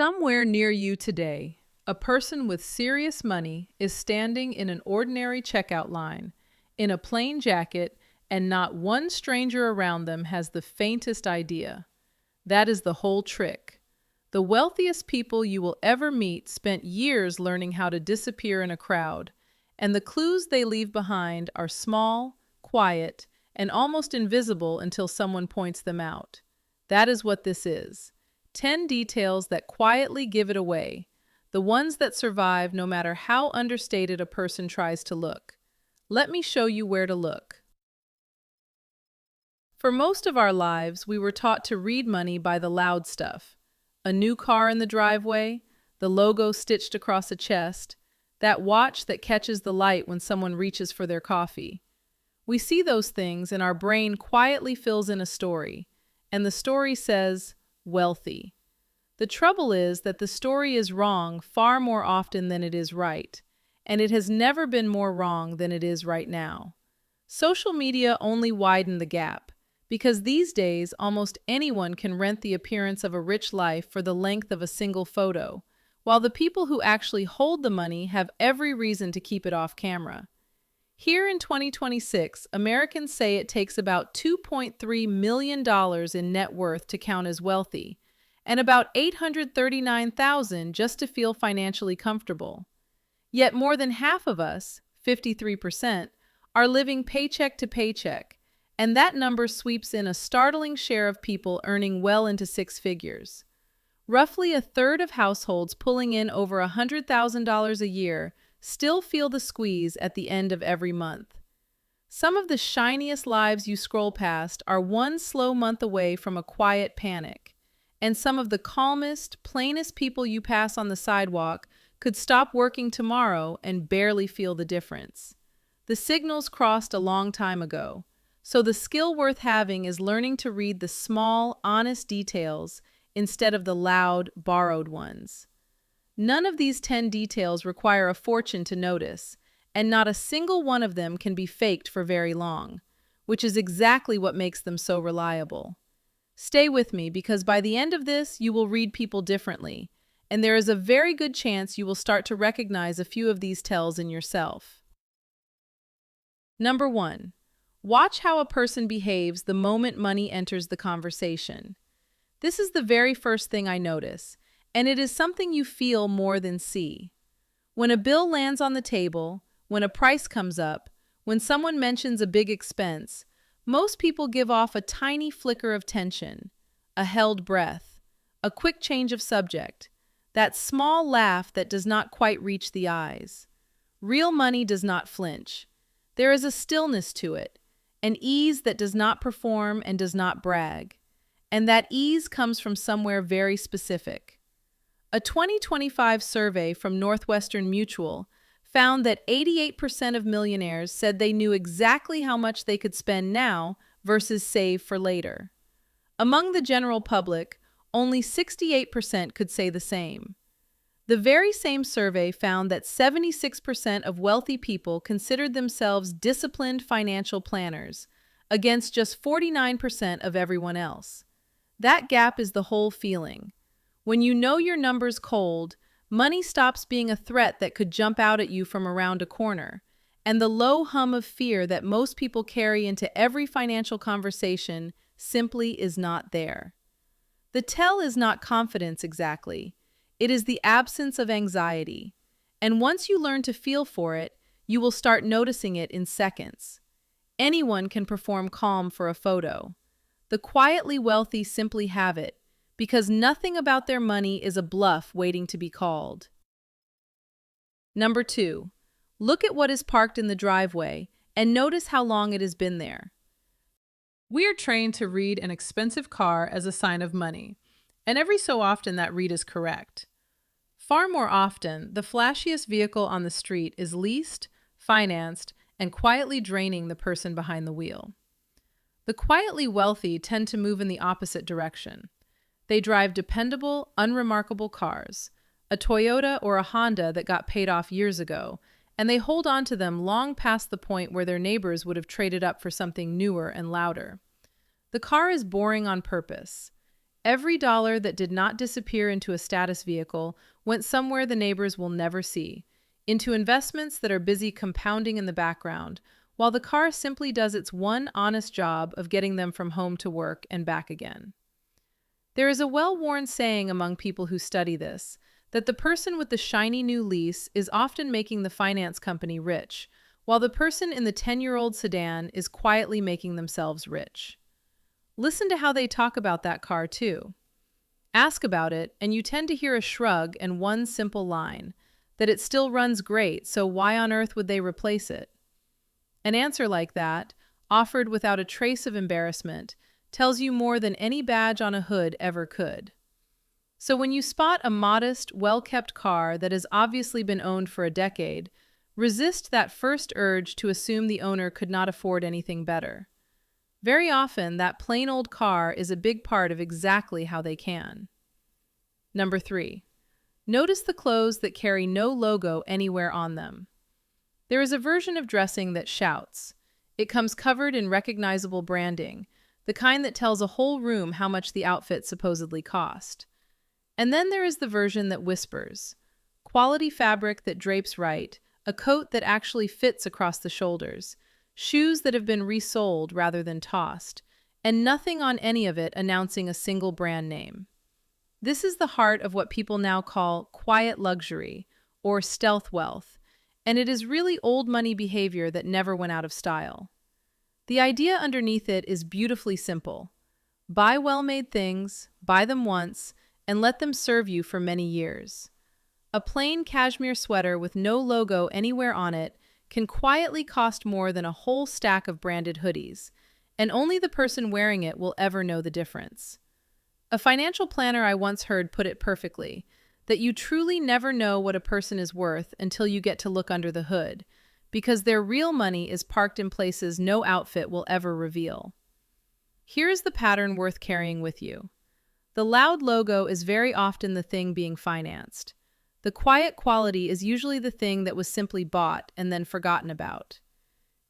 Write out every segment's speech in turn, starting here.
Somewhere near you today, a person with serious money is standing in an ordinary checkout line, in a plain jacket, and not one stranger around them has the faintest idea. That is the whole trick. The wealthiest people you will ever meet spent years learning how to disappear in a crowd, and the clues they leave behind are small, quiet, and almost invisible until someone points them out. That is what this is. 10 details that quietly give it away, the ones that survive no matter how understated a person tries to look. Let me show you where to look. For most of our lives, we were taught to read money by the loud stuff. A new car in the driveway, the logo stitched across a chest, that watch that catches the light when someone reaches for their coffee. We see those things and our brain quietly fills in a story, and the story says, wealthy. The trouble is that the story is wrong far more often than it is right, and it has never been more wrong than it is right now. Social media only widened the gap, because these days almost anyone can rent the appearance of a rich life for the length of a single photo, while the people who actually hold the money have every reason to keep it off camera. Here in 2026, Americans say it takes about $2.3 million in net worth to count as wealthy, and about $839,000 just to feel financially comfortable. Yet more than half of us, 53%, are living paycheck to paycheck, and that number sweeps in a startling share of people earning well into six figures. Roughly a third of households pulling in over $100,000 a year still feel the squeeze at the end of every month. Some of the shiniest lives you scroll past are one slow month away from a quiet panic, and some of the calmest, plainest people you pass on the sidewalk could stop working tomorrow and barely feel the difference. The signals crossed a long time ago, so the skill worth having is learning to read the small, honest details instead of the loud, borrowed ones. None of these 10 details require a fortune to notice, and not a single one of them can be faked for very long, which is exactly what makes them so reliable. Stay with me, because by the end of this, you will read people differently, and there is a very good chance you will start to recognize a few of these tells in yourself. Number 1. Watch how a person behaves the moment money enters the conversation. This is the very first thing I notice, and it is something you feel more than see. When a bill lands on the table, when a price comes up, when someone mentions a big expense, most people give off a tiny flicker of tension, a held breath, a quick change of subject, that small laugh that does not quite reach the eyes. Real money does not flinch. There is a stillness to it, an ease that does not perform and does not brag. And that ease comes from somewhere very specific. A 2025 survey from Northwestern Mutual found that 88% of millionaires said they knew exactly how much they could spend now versus save for later. Among the general public, only 68% could say the same. The very same survey found that 76% of wealthy people considered themselves disciplined financial planners, against just 49% of everyone else. That gap is the whole feeling. When you know your numbers cold, money stops being a threat that could jump out at you from around a corner, and the low hum of fear that most people carry into every financial conversation simply is not there. The tell is not confidence exactly. It is the absence of anxiety. And once you learn to feel for it, you will start noticing it in seconds. Anyone can perform calm for a photo. The quietly wealthy simply have it, because nothing about their money is a bluff waiting to be called. Number 2. Look at what is parked in the driveway and notice how long it has been there. We are trained to read an expensive car as a sign of money, and every so often that read is correct. Far more often, the flashiest vehicle on the street is leased, financed, and quietly draining the person behind the wheel. The quietly wealthy tend to move in the opposite direction. They drive dependable, unremarkable cars, a Toyota or a Honda that got paid off years ago, and they hold on to them long past the point where their neighbors would have traded up for something newer and louder. The car is boring on purpose. Every dollar that did not disappear into a status vehicle went somewhere the neighbors will never see, into investments that are busy compounding in the background, while the car simply does its one honest job of getting them from home to work and back again. There is a well-worn saying among people who study this, that the person with the shiny new lease is often making the finance company rich, while the person in the 10-year-old sedan is quietly making themselves rich. Listen to how they talk about that car, too. Ask about it, and you tend to hear a shrug and one simple line, that it still runs great, so why on earth would they replace it? An answer like that, offered without a trace of embarrassment, tells you more than any badge on a hood ever could. So when you spot a modest, well-kept car that has obviously been owned for a decade, resist that first urge to assume the owner could not afford anything better. Very often, that plain old car is a big part of exactly how they can. Number 3. Notice the clothes that carry no logo anywhere on them. There is a version of dressing that shouts. It comes covered in recognizable branding, the kind that tells a whole room how much the outfit supposedly cost. And then there is the version that whispers. Quality fabric that drapes right, a coat that actually fits across the shoulders, shoes that have been resold rather than tossed, and nothing on any of it announcing a single brand name. This is the heart of what people now call quiet luxury, or stealth wealth, and it is really old money behavior that never went out of style. The idea underneath it is beautifully simple. Buy well-made things, buy them once, and let them serve you for many years. A plain cashmere sweater with no logo anywhere on it can quietly cost more than a whole stack of branded hoodies, and only the person wearing it will ever know the difference. A financial planner I once heard put it perfectly, that you truly never know what a person is worth until you get to look under the hood, because their real money is parked in places no outfit will ever reveal. Here is the pattern worth carrying with you. The loud logo is very often the thing being financed. The quiet quality is usually the thing that was simply bought and then forgotten about.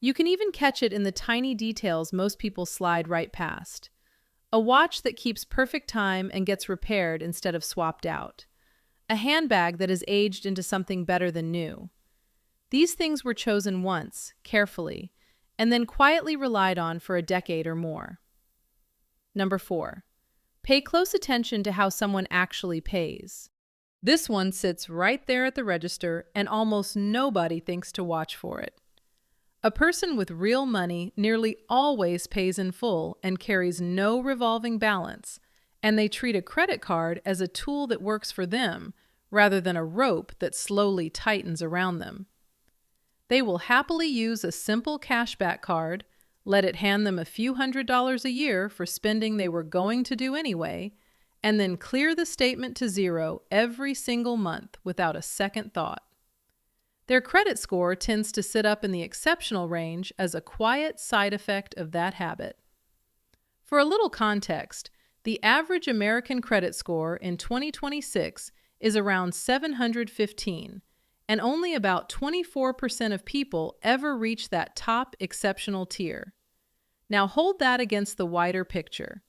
You can even catch it in the tiny details most people slide right past. A watch that keeps perfect time and gets repaired instead of swapped out. A handbag that is aged into something better than new. These things were chosen once, carefully, and then quietly relied on for a decade or more. Number 4. Pay close attention to how someone actually pays. This one sits right there at the register, and almost nobody thinks to watch for it. A person with real money nearly always pays in full and carries no revolving balance, and they treat a credit card as a tool that works for them rather than a rope that slowly tightens around them. They will happily use a simple cashback card, let it hand them a few $100s a year for spending they were going to do anyway, and then clear the statement to zero every single month without a second thought. Their credit score tends to sit up in the exceptional range as a quiet side effect of that habit. For a little context, the average American credit score in 2026 is around 715, and only about 24% of people ever reach that top exceptional tier. Now hold that against the wider picture.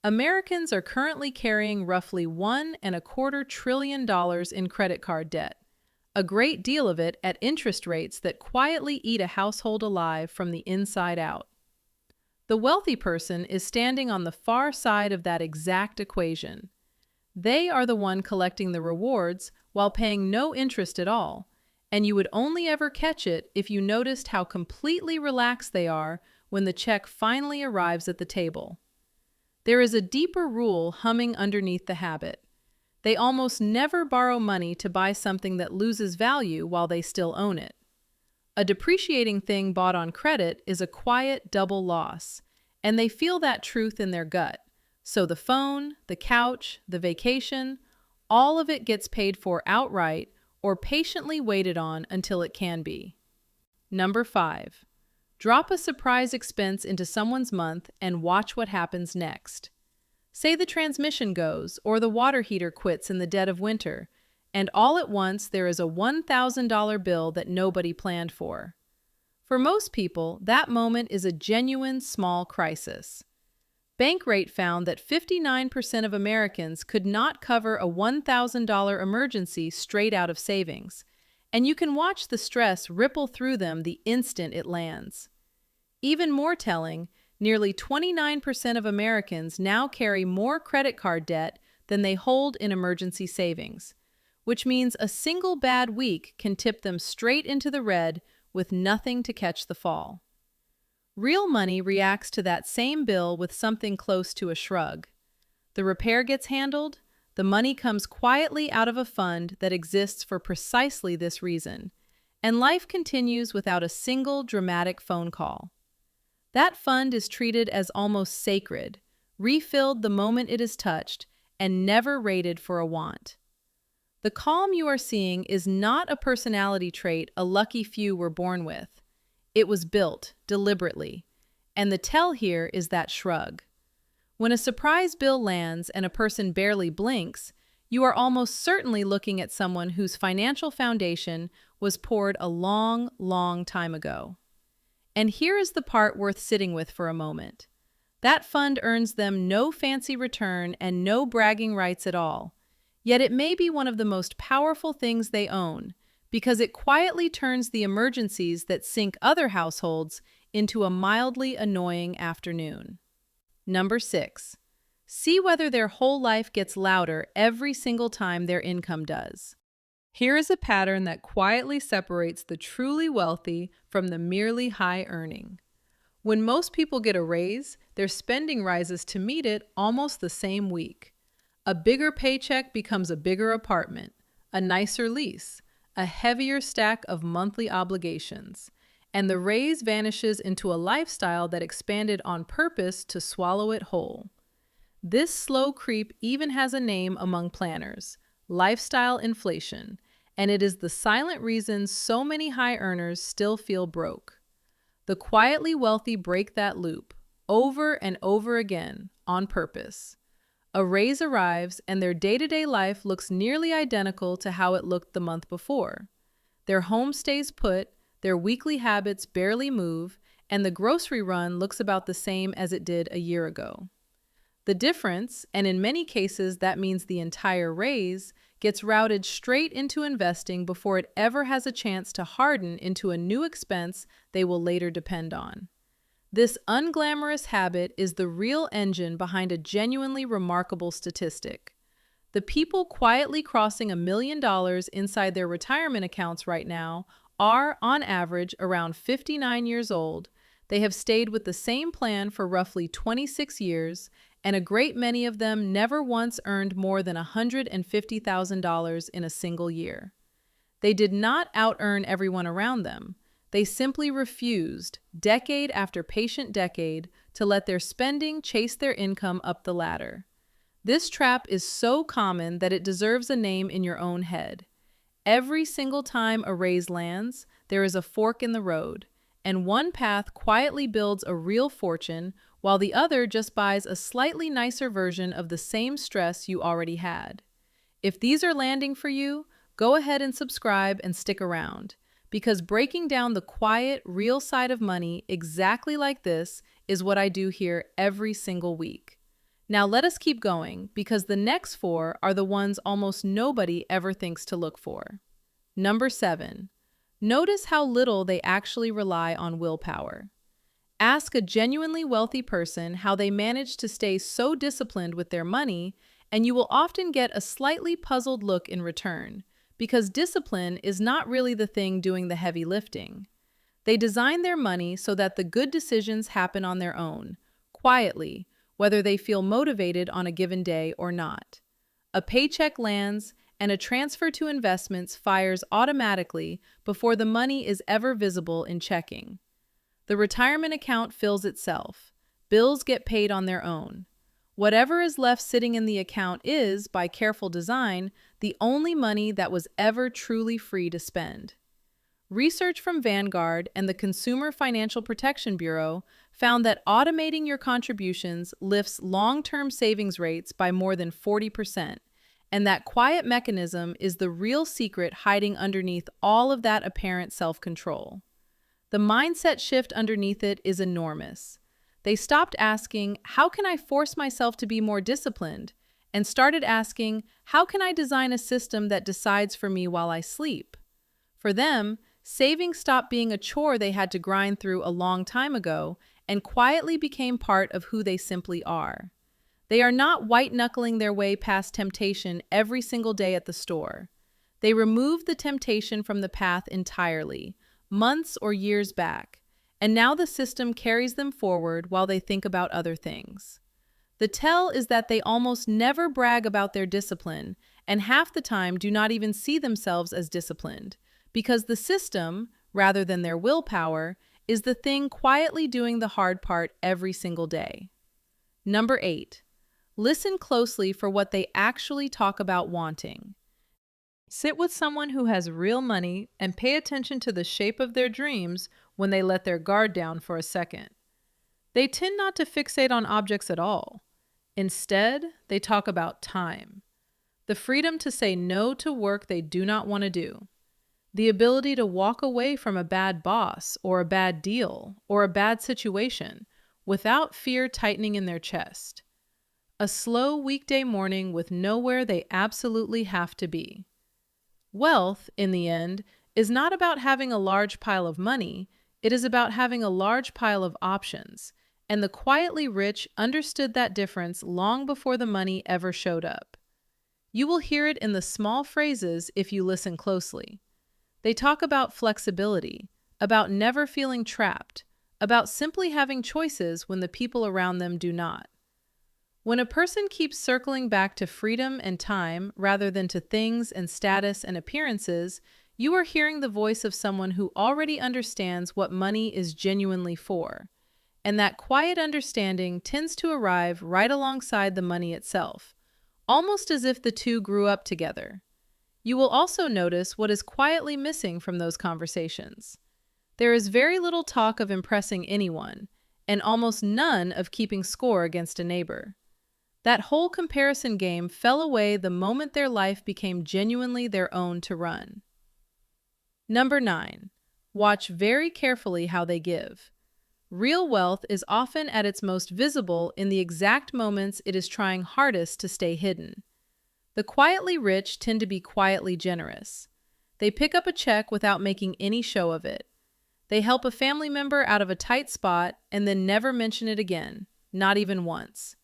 Americans are currently carrying roughly $1.25 trillion in credit card debt, a great deal of it at interest rates that quietly eat a household alive from the inside out. The wealthy person is standing on the far side of that exact equation. They are the one collecting the rewards while paying no interest at all, and you would only ever catch it if you noticed how completely relaxed they are when the check finally arrives at the table. There is a deeper rule humming underneath the habit. They almost never borrow money to buy something that loses value while they still own it. A depreciating thing bought on credit is a quiet double loss, and they feel that truth in their gut. So the phone, the couch, the vacation, all of it gets paid for outright or patiently waited on until it can be. Number 5. Drop a surprise expense into someone's month and watch what happens next. Say the transmission goes or the water heater quits in the dead of winter, and all at once there is a $1,000 bill that nobody planned for. For most people, that moment is a genuine small crisis. Bankrate found that 59% of Americans could not cover a $1,000 emergency straight out of savings, and you can watch the stress ripple through them the instant it lands. Even more telling, nearly 29% of Americans now carry more credit card debt than they hold in emergency savings, which means a single bad week can tip them straight into the red with nothing to catch the fall. Real money reacts to that same bill with something close to a shrug. The repair gets handled, the money comes quietly out of a fund that exists for precisely this reason, and life continues without a single dramatic phone call. That fund is treated as almost sacred, refilled the moment it is touched, and never rated for a want. The calm you are seeing is not a personality trait a lucky few were born with. It was built, deliberately. And the tell here is that shrug. When a surprise bill lands and a person barely blinks, you are almost certainly looking at someone whose financial foundation was poured a long, long time ago. And here is the part worth sitting with for a moment. That fund earns them no fancy return and no bragging rights at all. Yet it may be one of the most powerful things they own, because it quietly turns the emergencies that sink other households into a mildly annoying afternoon. Number 6. See whether their whole life gets louder every single time their income does. Here is a pattern that quietly separates the truly wealthy from the merely high-earning. When most people get a raise, their spending rises to meet it almost the same week. A bigger paycheck becomes a bigger apartment, a nicer lease, a heavier stack of monthly obligations, and the raise vanishes into a lifestyle that expanded on purpose to swallow it whole. This slow creep even has a name among planners: lifestyle inflation, and it is the silent reason so many high earners still feel broke. The quietly wealthy break that loop over and over again on purpose. A raise arrives, and their day-to-day life looks nearly identical to how it looked the month before. Their home stays put, their weekly habits barely move, and the grocery run looks about the same as it did a year ago. The difference, and in many cases that means the entire raise, gets routed straight into investing before it ever has a chance to harden into a new expense they will later depend on. This unglamorous habit is the real engine behind a genuinely remarkable statistic. The people quietly crossing $1 million inside their retirement accounts right now are, on average, around 59 years old. They have stayed with the same plan for roughly 26 years, and a great many of them never once earned more than $150,000 in a single year. They did not out-earn everyone around them. They simply refused, decade after patient decade, to let their spending chase their income up the ladder. This trap is so common that it deserves a name in your own head. Every single time a raise lands, there is a fork in the road, and one path quietly builds a real fortune while the other just buys a slightly nicer version of the same stress you already had. If these are landing for you, go ahead and subscribe and stick around, because breaking down the quiet, real side of money exactly like this is what I do here every single week. Now let us keep going, because the next 4 are the ones almost nobody ever thinks to look for. Number 7. Notice how little they actually rely on willpower. Ask a genuinely wealthy person how they manage to stay so disciplined with their money, and you will often get a slightly puzzled look in return, because discipline is not really the thing doing the heavy lifting. They design their money so that the good decisions happen on their own, quietly, whether they feel motivated on a given day or not. A paycheck lands, and a transfer to investments fires automatically before the money is ever visible in checking. The retirement account fills itself. Bills get paid on their own. Whatever is left sitting in the account is, by careful design, the only money that was ever truly free to spend. Research from Vanguard and the Consumer Financial Protection Bureau found that automating your contributions lifts long-term savings rates by more than 40%, and that quiet mechanism is the real secret hiding underneath all of that apparent self-control. The mindset shift underneath it is enormous. They stopped asking, "How can I force myself to be more disciplined?" and started asking, "How can I design a system that decides for me while I sleep?" For them, saving stopped being a chore they had to grind through a long time ago and quietly became part of who they simply are. They are not white-knuckling their way past temptation every single day at the store. They removed the temptation from the path entirely, months or years back, and now the system carries them forward while they think about other things. The tell is that they almost never brag about their discipline, and half the time do not even see themselves as disciplined, because the system, rather than their willpower, is the thing quietly doing the hard part every single day. Number 8. Listen closely for what they actually talk about wanting. Sit with someone who has real money and pay attention to the shape of their dreams when they let their guard down for a second. They tend not to fixate on objects at all. Instead, they talk about time. The freedom to say no to work they do not want to do. The ability to walk away from a bad boss or a bad deal or a bad situation without fear tightening in their chest. A slow weekday morning with nowhere they absolutely have to be. Wealth, in the end, is not about having a large pile of money. It is about having a large pile of options. And the quietly rich understood that difference long before the money ever showed up. You will hear it in the small phrases if you listen closely. They talk about flexibility, about never feeling trapped, about simply having choices when the people around them do not. When a person keeps circling back to freedom and time rather than to things and status and appearances, you are hearing the voice of someone who already understands what money is genuinely for. And that quiet understanding tends to arrive right alongside the money itself, almost as if the two grew up together. You will also notice what is quietly missing from those conversations. There is very little talk of impressing anyone, and almost none of keeping score against a neighbor. That whole comparison game fell away the moment their life became genuinely their own to run. Number 9. Watch very carefully how they give. Real wealth is often at its most visible in the exact moments it is trying hardest to stay hidden. The quietly rich tend to be quietly generous. They pick up a check without making any show of it. They help a family member out of a tight spot and then never mention it again, not even once.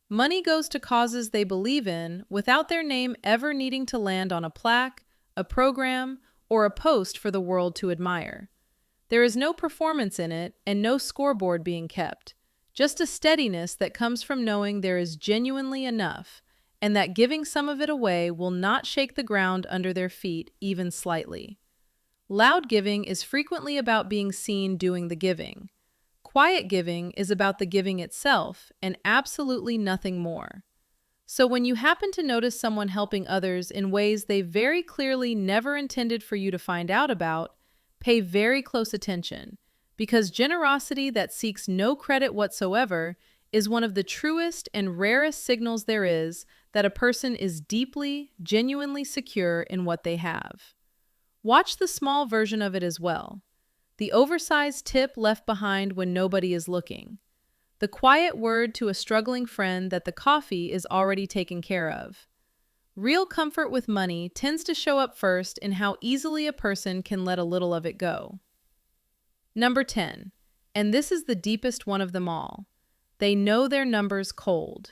Money goes to causes they believe in without their name ever needing to land on a plaque, a program, or a post for the world to admire. There is no performance in it and no scoreboard being kept, just a steadiness that comes from knowing there is genuinely enough, and that giving some of it away will not shake the ground under their feet even slightly. Loud giving is frequently about being seen doing the giving. Quiet giving is about the giving itself and absolutely nothing more. So when you happen to notice someone helping others in ways they very clearly never intended for you to find out about, pay very close attention, because generosity that seeks no credit whatsoever is one of the truest and rarest signals there is that a person is deeply, genuinely secure in what they have. Watch the small version of it as well. The oversized tip left behind when nobody is looking. The quiet word to a struggling friend that the coffee is already taken care of. Real comfort with money tends to show up first in how easily a person can let a little of it go. Number 10, and this is the deepest one of them all. They know their numbers cold.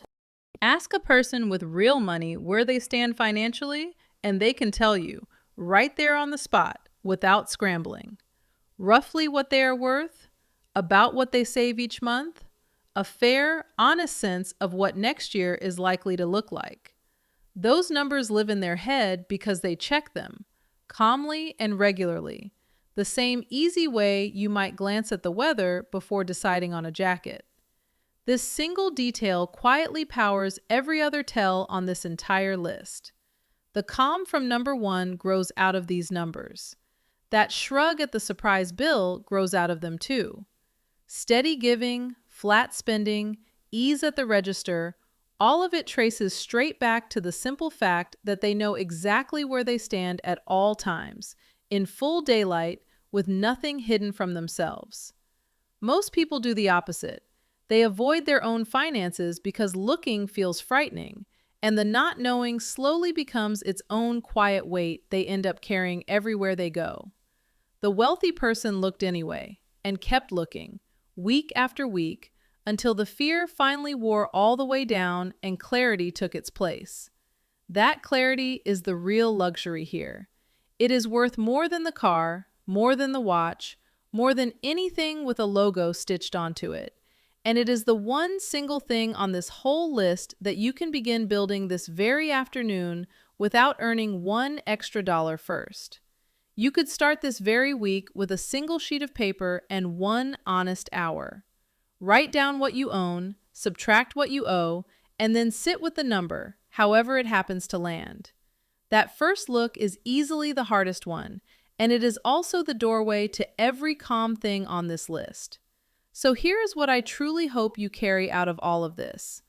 Ask a person with real money where they stand financially, and they can tell you, right there on the spot, without scrambling. Roughly what they are worth, about what they save each month, a fair, honest sense of what next year is likely to look like. Those numbers live in their head because they check them, calmly and regularly, the same easy way you might glance at the weather before deciding on a jacket. This single detail quietly powers every other tell on this entire list. The calm from number 1 grows out of these numbers. That shrug at the surprise bill grows out of them too. Steady giving, flat spending, ease at the register, all of it traces straight back to the simple fact that they know exactly where they stand at all times, in full daylight, with nothing hidden from themselves. Most people do the opposite. They avoid their own finances because looking feels frightening, and the not knowing slowly becomes its own quiet weight they end up carrying everywhere they go. The wealthy person looked anyway, and kept looking, week after week, until the fear finally wore all the way down and clarity took its place. That clarity is the real luxury here. It is worth more than the car, more than the watch, more than anything with a logo stitched onto it. And it is the one single thing on this whole list that you can begin building this very afternoon without earning one extra dollar first. You could start this very week with a single sheet of paper and one honest hour. Write down what you own, subtract what you owe, and then sit with the number, however it happens to land. That first look is easily the hardest one, and it is also the doorway to every calm thing on this list. So here is what I truly hope you carry out of all of this.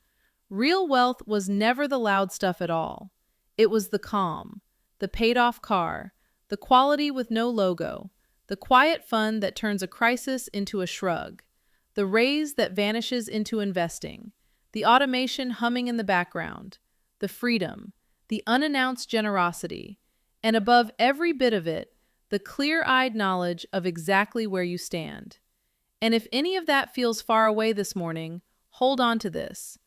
Real wealth was never the loud stuff at all. It was the calm, the paid-off car, the quality with no logo, the quiet fun that turns a crisis into a shrug, the raise that vanishes into investing, the automation humming in the background, the freedom, the unannounced generosity, and above every bit of it, the clear-eyed knowledge of exactly where you stand. And if any of that feels far away this morning, hold on to this.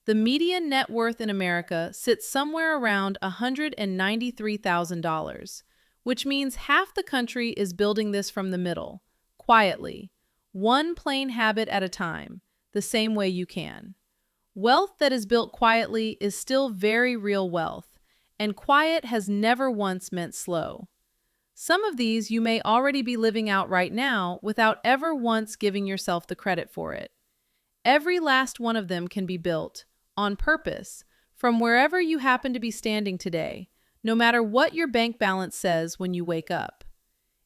The median net worth in America sits somewhere around $193,000, which means half the country is building this from the middle, quietly, one plain habit at a time, the same way you can. Wealth that is built quietly is still very real wealth, and quiet has never once meant slow. Some of these you may already be living out right now without ever once giving yourself the credit for it. Every last one of them can be built, on purpose, from wherever you happen to be standing today, no matter what your bank balance says when you wake up.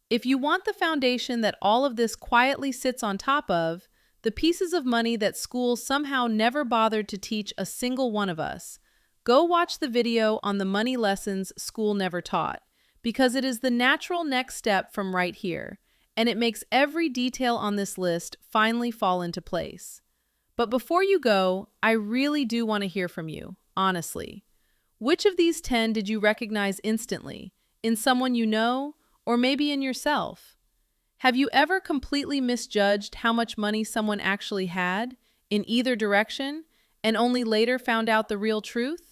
If you want the foundation that all of this quietly sits on top of, the pieces of money that school somehow never bothered to teach a single one of us, go watch the video on the money lessons school never taught, because it is the natural next step from right here, and it makes every detail on this list finally fall into place. But before you go, I really do want to hear from you, honestly. Which of these 10 did you recognize instantly, in someone you know, or maybe in yourself? Have you ever completely misjudged how much money someone actually had, in either direction, and only later found out the real truth?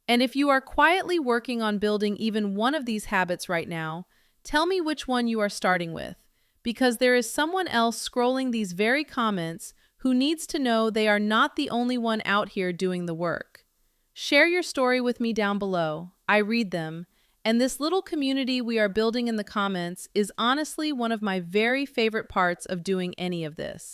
And if you are quietly working on building even one of these habits right now, tell me which one you are starting with, because there is someone else scrolling these very comments who needs to know they are not the only one out here doing the work. Share your story with me down below. I read them, and this little community we are building in the comments is honestly one of my very favorite parts of doing any of this.